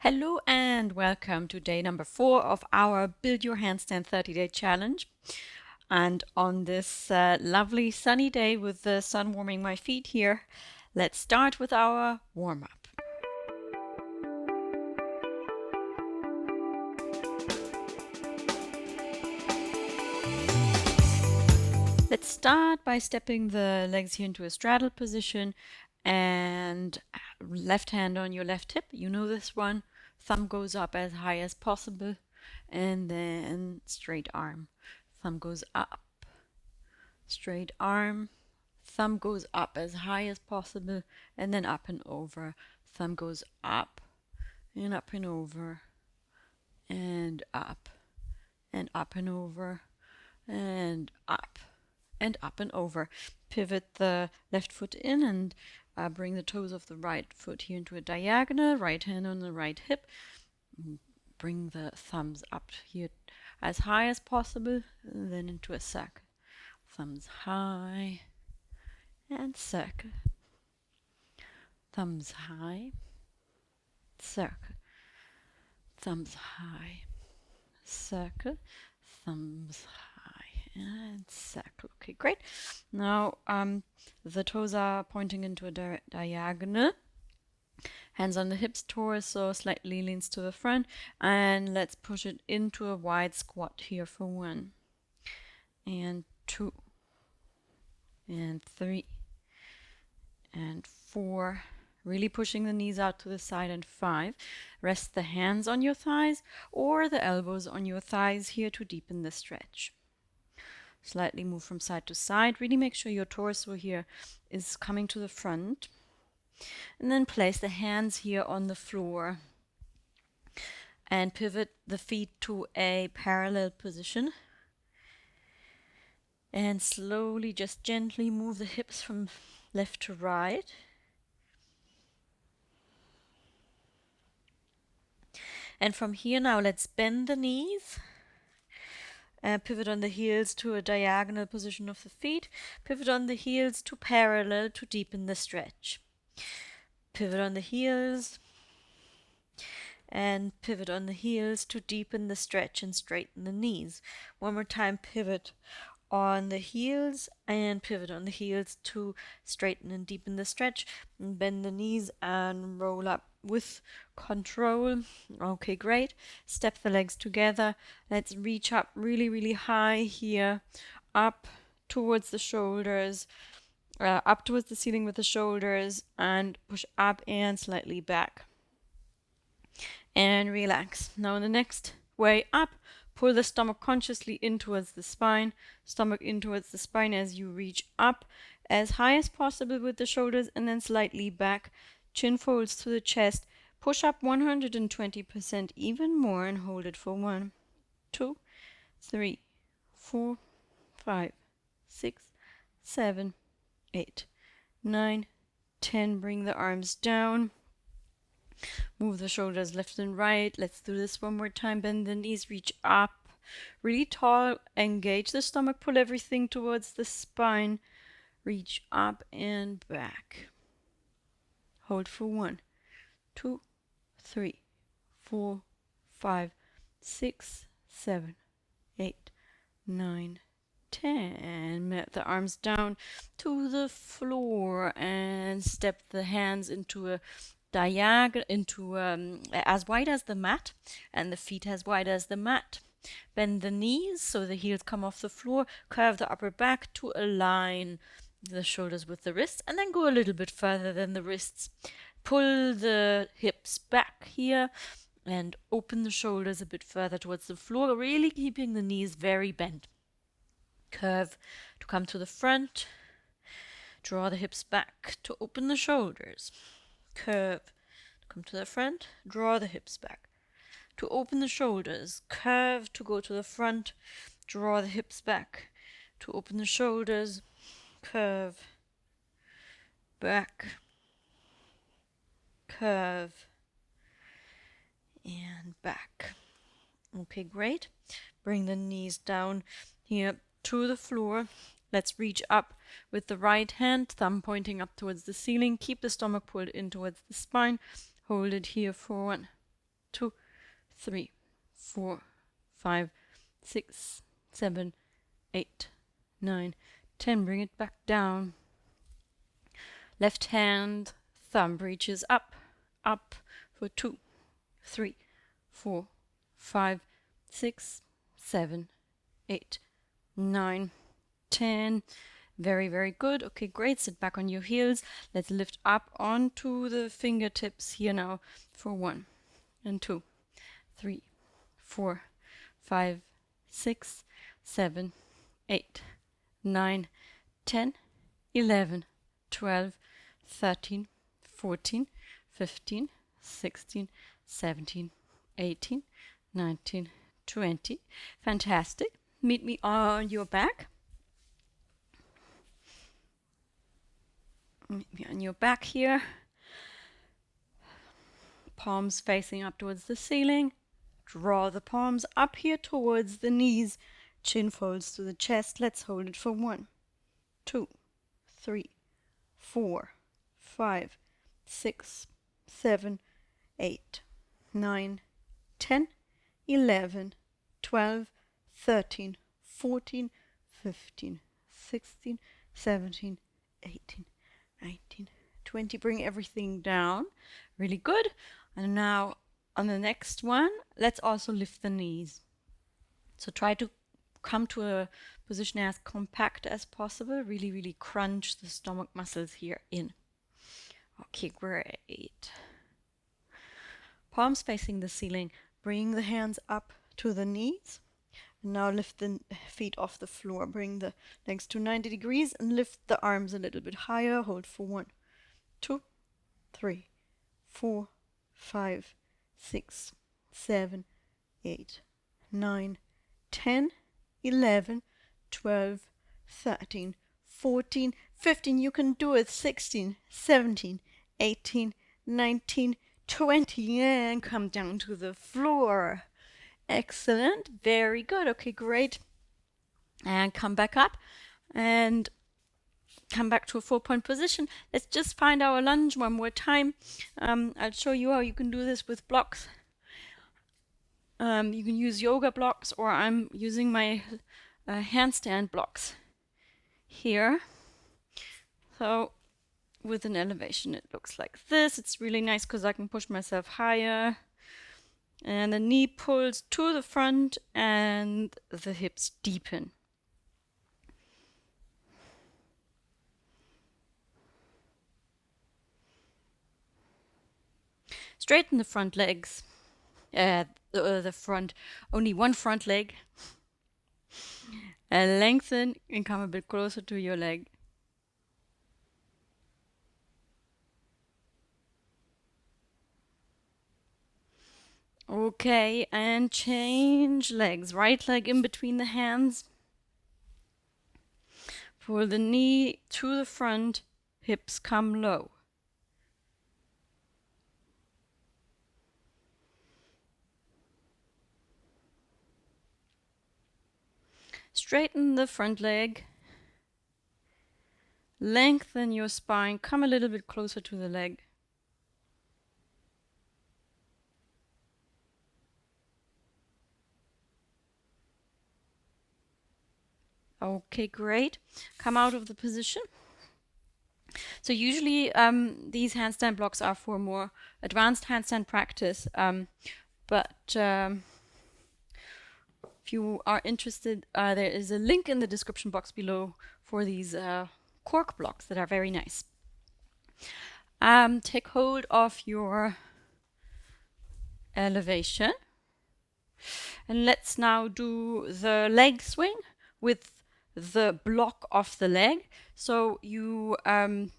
Hello and welcome to day number 4 of our Build Your Handstand 30-day challenge. And on this lovely sunny day with the sun warming my feet here, let's start with our warm-up. Let's start by stepping the legs here into a straddle position and left hand on your left hip. You know this one. Thumb goes up as high as possible and then straight arm. Thumb goes up, straight arm. Thumb goes up as high as possible and then up and over. Thumb goes up and up and over and up and up and over and up and up and over. Pivot the left foot in and bring the toes of the right foot here into a diagonal, right hand on the right hip. Bring the thumbs up here as high as possible, and then into a circle. Thumbs high and circle. Thumbs high, circle. Thumbs high, circle. Thumbs high and circle. Okay, great. Now the toes are pointing into a diagonal. Hands on the hips, torso slightly leans to the front, and let's push it into a wide squat here for 1 and 2 and 3 and 4. Really pushing the knees out to the side, and 5. Rest the hands on your thighs or the elbows on your thighs here to deepen the stretch. Slightly move from side to side. Really make sure your torso here is coming to the front. And then place the hands here on the floor and pivot the feet to a parallel position. And slowly, just gently move the hips from left to right. And from here now, let's bend the knees. Pivot on the heels to a diagonal position of the feet. Pivot on the heels to parallel to deepen the stretch. Pivot on the heels and pivot on the heels to deepen the stretch and straighten the knees. One more time, pivot on the heels and pivot on the heels to straighten and deepen the stretch. And bend the knees and roll up with control. Okay, great. Step the legs together. Let's reach up really, really high here, up towards the shoulders. Up towards the ceiling with the shoulders, and push up and slightly back. And relax. Now in the next way up, pull the stomach consciously in towards the spine, stomach in towards the spine as you reach up as high as possible with the shoulders, and then slightly back. Chin folds to the chest. Push up 120%, even more, and hold it for 1, 2, 3, 4, 5, 6, 7, 8, 9, 10. Bring the arms down. Move the shoulders left and right. Let's do this one more time. Bend the knees, reach up. Really tall. Engage the stomach. Pull everything towards the spine. Reach up and back. Hold for 1, 2, 3, 4, 5, 6, 7, 8, 9, 10. Met the arms down to the floor and step the hands into a diagonal, into as wide as the mat, and the feet as wide as the mat. Bend the knees so the heels come off the floor. Curve the upper back to align the shoulders with the wrists, and then go a little bit further than the wrists. Pull the hips back here and open the shoulders a bit further towards the floor, really keeping the knees very bent. Curve to come to the front. Draw the hips back to open the shoulders. Curve to come to the front. Draw the hips back to open the shoulders. Curve to go to the front. Draw the hips back to open the shoulders. Curve back. Curve and back. Okay, great. Bring the knees down here to the floor. Let's reach up with the right hand, thumb pointing up towards the ceiling. Keep the stomach pulled in towards the spine. Hold it here for 1, 2, 3, 4, 5, 6, 7, 8, 9, 10. Bring it back down. Left hand, thumb reaches up, up for 2, 3, 4, 5, 6, 7, 8, 9, 10. Very, very good. Okay, great. Sit back on your heels. Let's lift up onto the fingertips here now for 1 and 2, 3, 4, 5, 6, 7, 8, 9, 10, 11, 12, 13, 14, 15, 16, 17, 18, 19, 20. Fantastic. Meet me on your back. Meet me on your back here. Palms facing up towards the ceiling. Draw the palms up here towards the knees. Chin folds to the chest. Let's hold it for 1, 2, 3, 4, 5, 6, 7, 8, 9, 10, 11, 12, 13, 14, 15, 16, 17, 18, 19, 20. Bring everything down. Really good. And now on the next one, let's also lift the knees. So try to come to a position as compact as possible. Really, really crunch the stomach muscles here in. Okay, great. Palms facing the ceiling. Bring the hands up to the knees. And now lift the feet off the floor. Bring the legs to 90 degrees and lift the arms a little bit higher. Hold for 1, 2, 3, 4, 5, 6, 7, 8, 9, 10, 11, 12, 13, 14, 15. You can do it. 16, 17, 18, 19, 20. And come down to the floor. Excellent. Very good. Okay, great. And come back up and come back to a 4-point position. Let's just find our lunge one more time. I'll show you how you can do this with blocks. You can use yoga blocks, or I'm using my handstand blocks here. So with an elevation, it looks like this. It's really nice because I can push myself higher. And the knee pulls to the front and the hips deepen. Straighten the front legs. The front, only one front leg. And lengthen and come a bit closer to your leg. Okay, and change legs. Right leg in between the hands. Pull the knee to the front, hips come low. Straighten the front leg. Lengthen your spine, come a little bit closer to the leg. Okay, great. Come out of the position. So usually these handstand blocks are for more advanced handstand practice, but if you are interested, there is a link in the description box below for these cork blocks that are very nice. Take hold of your elevation, and let's now do the leg swing with the block of the leg. So you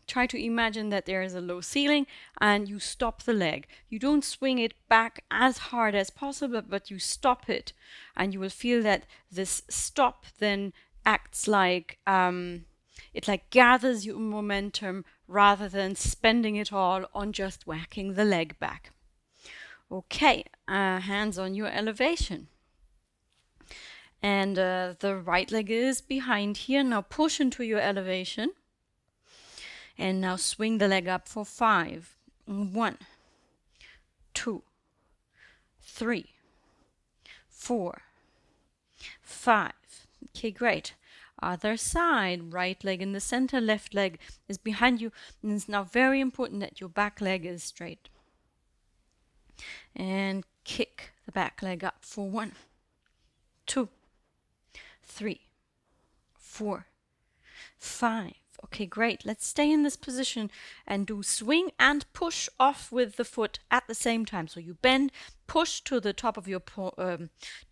try to imagine that there is a low ceiling and you stop the leg. You don't swing it back as hard as possible, but you stop it, and you will feel that this stop then acts like it like gathers your momentum rather than spending it all on just whacking the leg back. Okay, hands on your elevation. And the right leg is behind here. Now push into your elevation. And now swing the leg up for 5. 1, 2, 3, 4, 5. Okay, great. Other side, right leg in the center, left leg is behind you. And it's now very important that your back leg is straight. And kick the back leg up for 1, 2, 3, 4, 5. Okay, great. Let's stay in this position and do swing and push off with the foot at the same time. So you bend, push to the top of your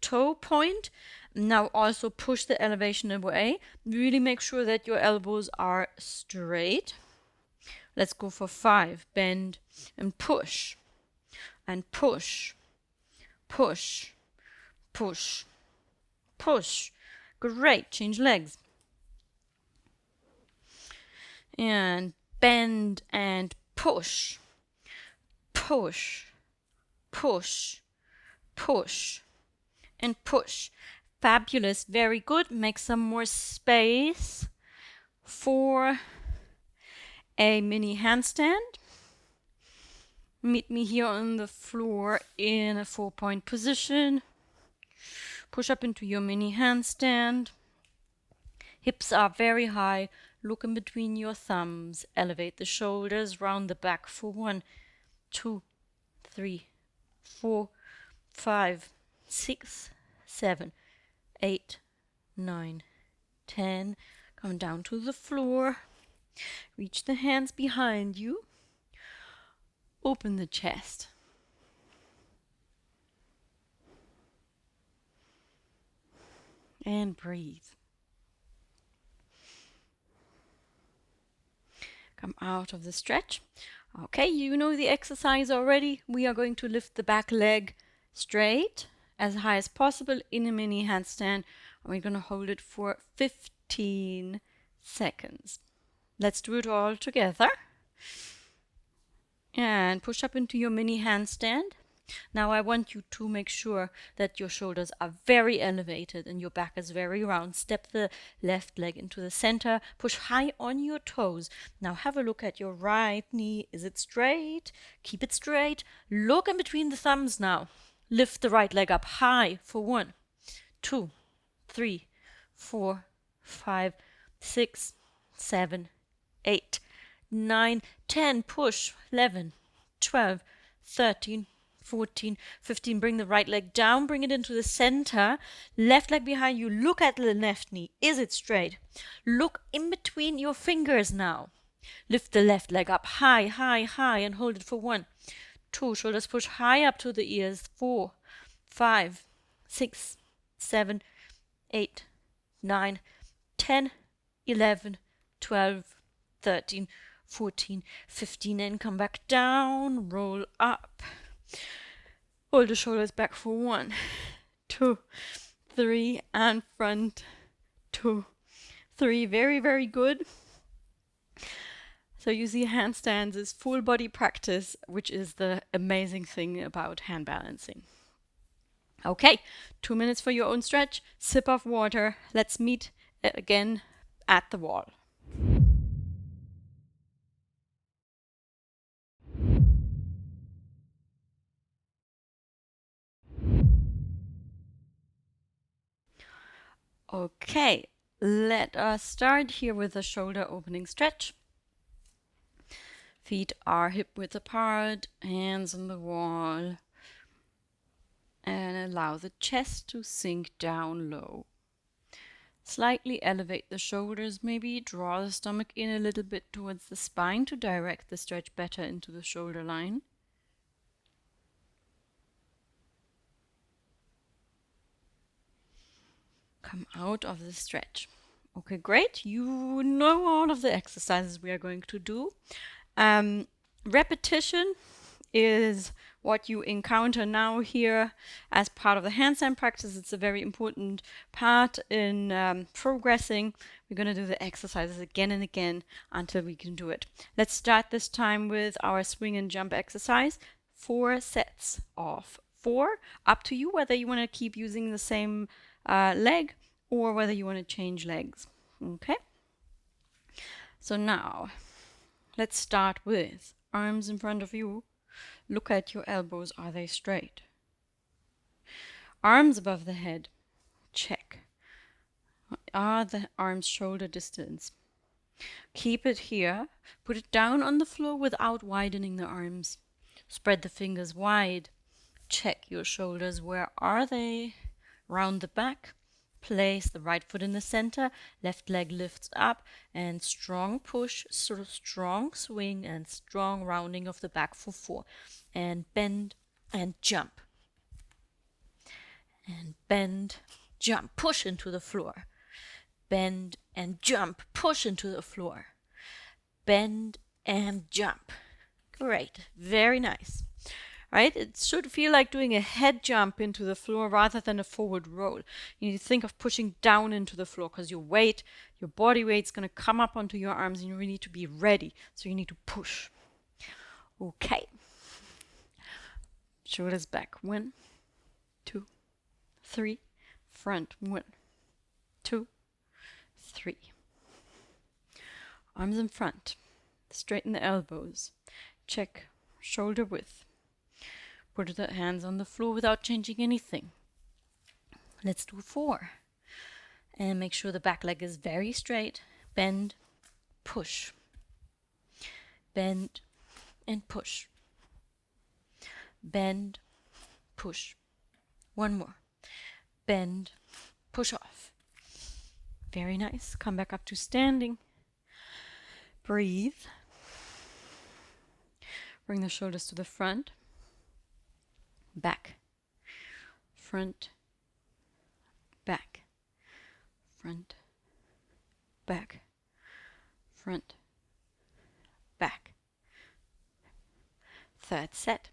toe point. Now also push the elevation away. Really make sure that your elbows are straight. Let's go for 5. Bend and push. And push. Push. Push. Push. Great. Change legs. And bend and push. Push. Push. Push. And push. Fabulous. Very good. Make some more space for a mini handstand. Meet me here on the floor in a 4-point position. Push up into your mini handstand. Hips are very high. Look in between your thumbs. Elevate the shoulders, round the back for 1, 2, 3, 4, 5, 6, 7, 8, 9, 10. Come down to the floor. Reach the hands behind you. Open the chest. And breathe. Come out of the stretch. Okay, you know the exercise already. We are going to lift the back leg straight as high as possible in a mini handstand. We're going to hold it for 15 seconds. Let's do it all together. And push up into your mini handstand. Now I want you to make sure that your shoulders are very elevated and your back is very round. Step the left leg into the center. Push high on your toes. Now have a look at your right knee. Is it straight? Keep it straight. Look in between the thumbs now. Lift the right leg up high for 1, 2, 3, 4, 5, 6, 7, 8, 9, 10. Push. 11, 12, 13, 14, 15. Bring the right leg down. Bring it into the center. Left leg behind you. Look at the left knee. Is it straight? Look in between your fingers now. Lift the left leg up high, high, high and hold it for 1, 2. Shoulders push high up to the ears. 4, 5, 6, 7, 8, 9, 10, 11, 12, 13, 14, 15. And come back down. Roll up. Hold the shoulders back for 1, 2, 3, and front. 2, 3. Very, very good. So you see, handstands is full body practice, which is the amazing thing about hand balancing. Okay, 2 minutes for your own stretch. Sip of water. Let's meet again at the wall. Okay, let us start here with a shoulder opening stretch. Feet are hip width apart, hands on the wall, and allow the chest to sink down low. Slightly elevate the shoulders, maybe draw the stomach in a little bit towards the spine to direct the stretch better into the shoulder line. Come out of the stretch. Okay, great. You know all of the exercises we are going to do. Repetition is what you encounter now here as part of the handstand practice. It's a very important part in progressing. We're going to do the exercises again and again until we can do it. Let's start this time with our swing and jump exercise. 4 sets of 4. Up to you whether you want to keep using the same leg or whether you want to change legs. Okay? So now, let's start with arms in front of you. Look at your elbows. Are they straight? Arms above the head. Check. Are the arms shoulder distance? Keep it here. Put it down on the floor without widening the arms. Spread the fingers wide. Check your shoulders. Where are they? Round the back. Place the right foot in the center. Left leg lifts up and strong push, sort of strong swing and strong rounding of the back for 4. And bend and jump. And bend, jump, push into the floor. Bend and jump, push into the floor. Bend and jump. Great, very nice. Right? It should feel like doing a head jump into the floor rather than a forward roll. You need to think of pushing down into the floor because your weight, your body weight is going to come up onto your arms and you really need to be ready. So you need to push. Okay. Shoulders back. 1, 2, 3. Front. 1, 2, 3. Arms in front. Straighten the elbows. Check shoulder width. Put the hands on the floor without changing anything. Let's do 4. And make sure the back leg is very straight. Bend, push. Bend and push. Bend, push. One more. Bend, push off. Very nice. Come back up to standing. Breathe. Bring the shoulders to the front. Back, front, back, front, back, front, back. Third set.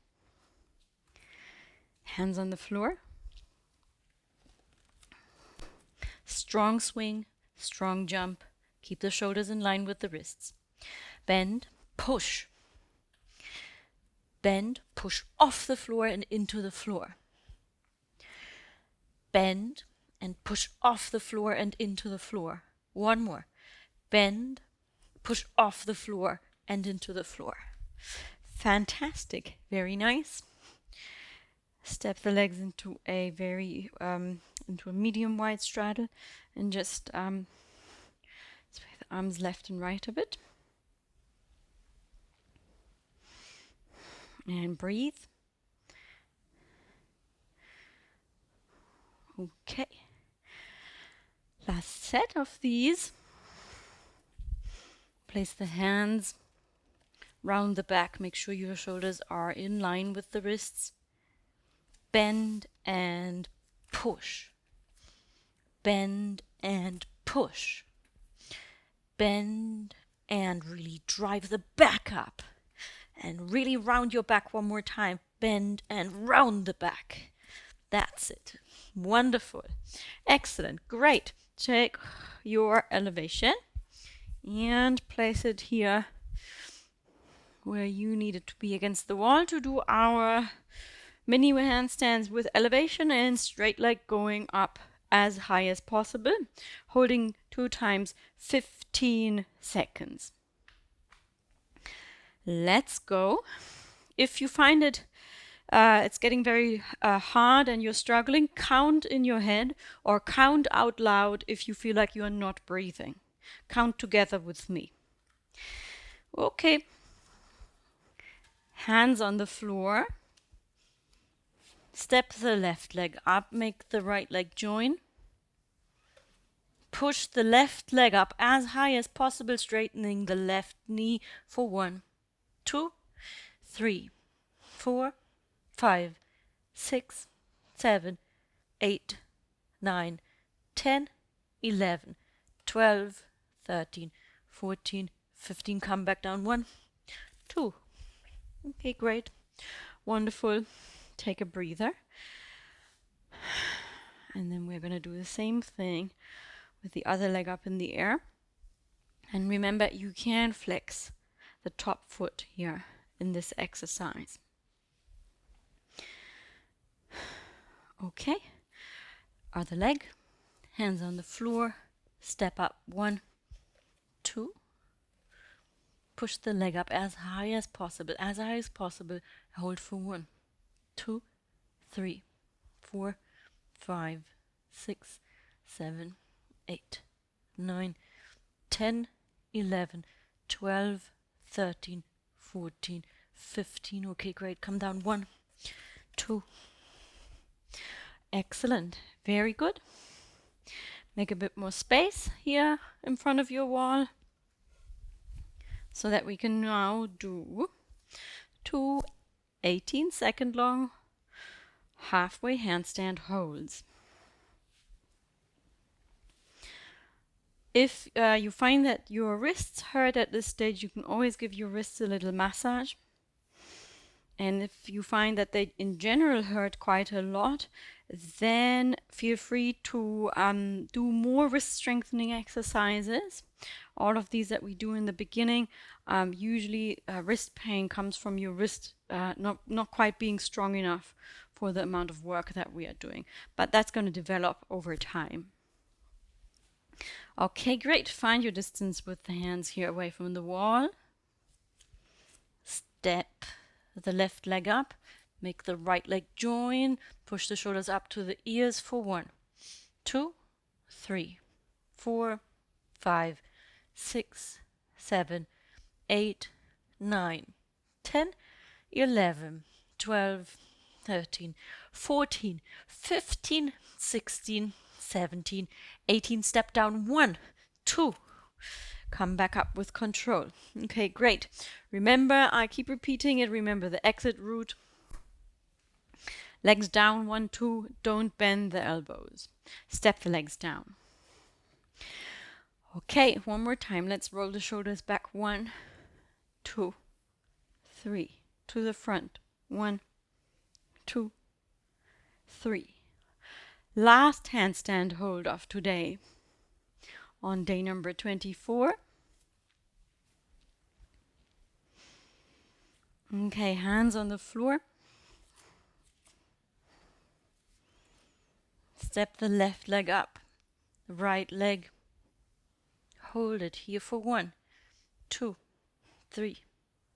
Hands on the floor. Strong swing, strong jump. Keep the shoulders in line with the wrists. Bend, push. Bend, push off the floor and into the floor. Bend and push off the floor and into the floor. One more. Bend, push off the floor and into the floor. Fantastic. Very nice. Step the legs into a into a medium wide straddle and just sway the arms left and right a bit. And breathe. Okay. Last set of these. Place the hands round the back. Make sure your shoulders are in line with the wrists. Bend and push. Bend and push. Bend and really drive the back up. And really round your back one more time. Bend and round the back. That's it. Wonderful. Excellent. Great. Take your elevation and place it here where you need it to be against the wall to do our mini handstands with elevation and straight leg going up as high as possible, holding 2 times 15 seconds. Let's go. If you find it's getting very hard and you're struggling, count in your head or count out loud if you feel like you are not breathing. Count together with me. Okay. Hands on the floor. Step the left leg up, make the right leg join. Push the left leg up as high as possible, straightening the left knee for 1, 2, 3, 4, 5, 6, 7, 8, 9, 10, 11, 12, 13, 14, 15. Come back down. 1, 2. Okay, great. Wonderful. Take a breather. And then we're going to do the same thing with the other leg up in the air. And remember, you can flex the top foot here in this exercise. Okay. Other leg. Hands on the floor. Step up. 1, 2. Push the leg up as high as possible. As high as possible. Hold for 1, 2, 3, 4, 5, 6, 7, 8, 9, 10, 11, 12, 13, 14, 15. Okay, great. Come down. 1, 2. Excellent. Very good. Make a bit more space here in front of your wall so that we can now do 2 18-second long halfway handstand holds. If you find that your wrists hurt at this stage, you can always give your wrists a little massage. And if you find that they in general hurt quite a lot, then feel free to do more wrist strengthening exercises. All of these that we do in the beginning, usually wrist pain comes from your wrist not quite being strong enough for the amount of work that we are doing. But that's going to develop over time. Okay, great. Find your distance with the hands here away from the wall. Step the left leg up, make the right leg join, push the shoulders up to the ears for 1, 2, 3, 4, 5, 6, 7, 8, 9, 10, 11, 12, 13, 14, 15, 16, 17, 18. Step down. 1, 2. Come back up with control. Okay, great. Remember, I keep repeating it. Remember the exit route. Legs down. 1, 2. Don't bend the elbows. Step the legs down. Okay, one more time. Let's roll the shoulders back. 1, 2, 3. To the front. 1, 2, 3. Last handstand hold of today. On day number 24. Okay, hands on the floor. Step the left leg up, the right leg. Hold it here for 1, 2, 3,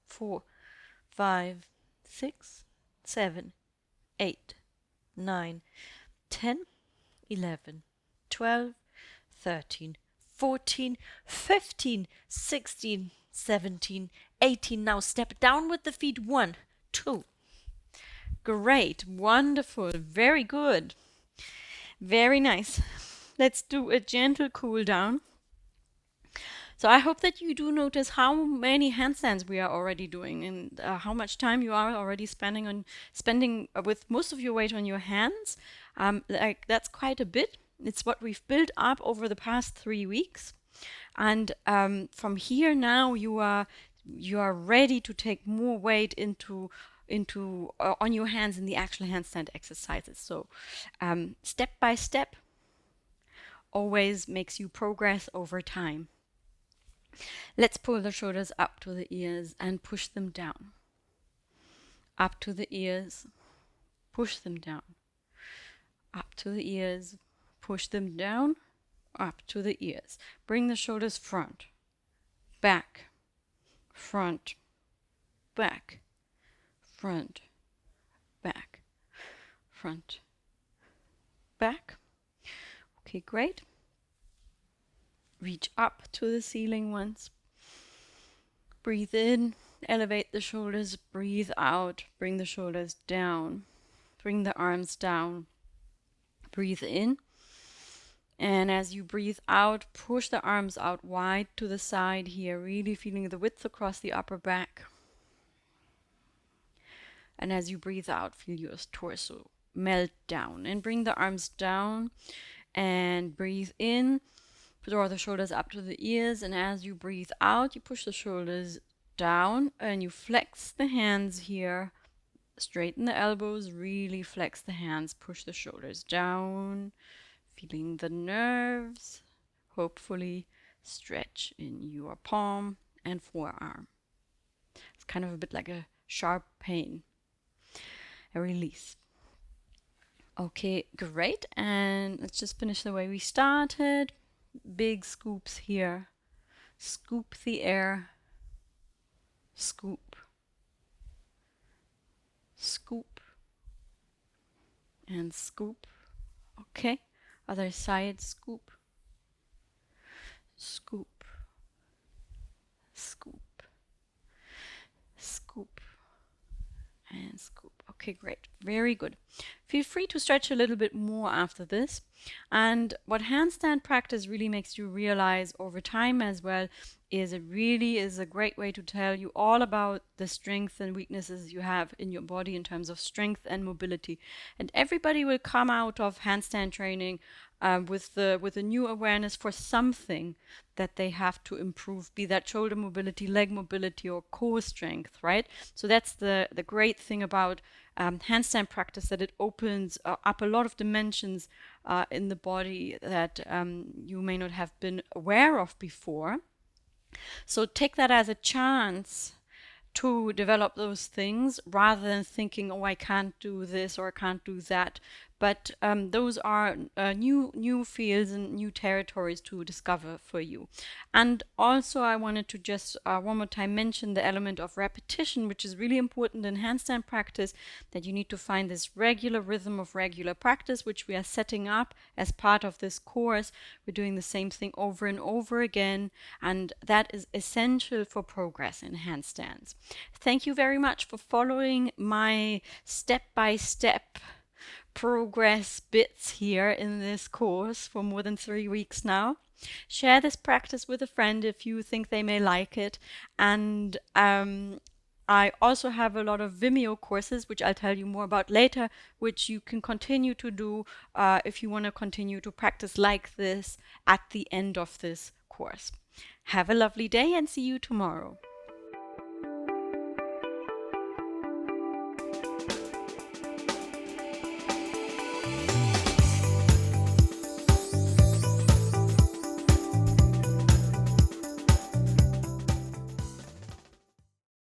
4, 5, 6, 7, 8, 9, 10, 11, 12, 13, 14, 15, 16, 17, 18. Now step down with the feet. 1, 2. Great. Wonderful. Very good. Very nice. Let's do a gentle cool down. So I hope that you do notice how many handstands we are already doing and how much time you are already spending with most of your weight on your hands. That's quite a bit. It's what we've built up over the past 3 weeks. And from here now you are ready to take more weight into on your hands in the actual handstand exercises. So step by step always makes you progress over time. Let's pull the shoulders up to the ears and push them down. Up to the ears, push them down. Up to the ears, push them down. Up to the ears. Bring the shoulders front, back, front, back, front, back, front, back. Okay, great. Reach up to the ceiling once. Breathe in, elevate the shoulders, breathe out, bring the shoulders down, bring the arms down. Breathe in. And as you breathe out, push the arms out wide to the side here, really feeling the width across the upper back. And as you breathe out, feel your torso melt down and bring the arms down and breathe in. Draw the shoulders up to the ears, and as you breathe out, you push the shoulders down and you flex the hands here. Straighten the elbows, really flex the hands, push the shoulders down. Feeling the nerves, hopefully stretch in your palm and forearm. It's kind of a bit like a sharp pain. A release. Okay, great. And let's just finish the way we started. Big scoops here. Scoop the air. Scoop. Scoop. And scoop. Okay, other side, scoop, scoop, scoop, scoop, and scoop. Okay, great. Very good. Feel free to stretch a little bit more after this. And what handstand practice really makes you realize over time as well is it really is a great way to tell you all about the strengths and weaknesses you have in your body in terms of strength and mobility. And everybody will come out of handstand training with a new awareness for something that they have to improve, be that shoulder mobility, leg mobility, or core strength, right? So that's the great thing about handstand practice, that it opens up a lot of dimensions in the body that you may not have been aware of before. So take that as a chance to develop those things rather than thinking, oh, I can't do this or I can't do that. But those are new fields and new territories to discover for you. And also, I wanted to just one more time mention the element of repetition, which is really important in handstand practice, that you need to find this regular rhythm of regular practice, which we are setting up as part of this course. We're doing the same thing over and over again, and that is essential for progress in handstands. Thank you very much for following my step-by-step progress bits here in this course for more than 3 weeks now. Share this practice with a friend if you think they may like it. And I also have a lot of Vimeo courses, which I'll tell you more about later, which you can continue to do if you want to continue to practice like this at the end of this course. Have a lovely day and see you tomorrow.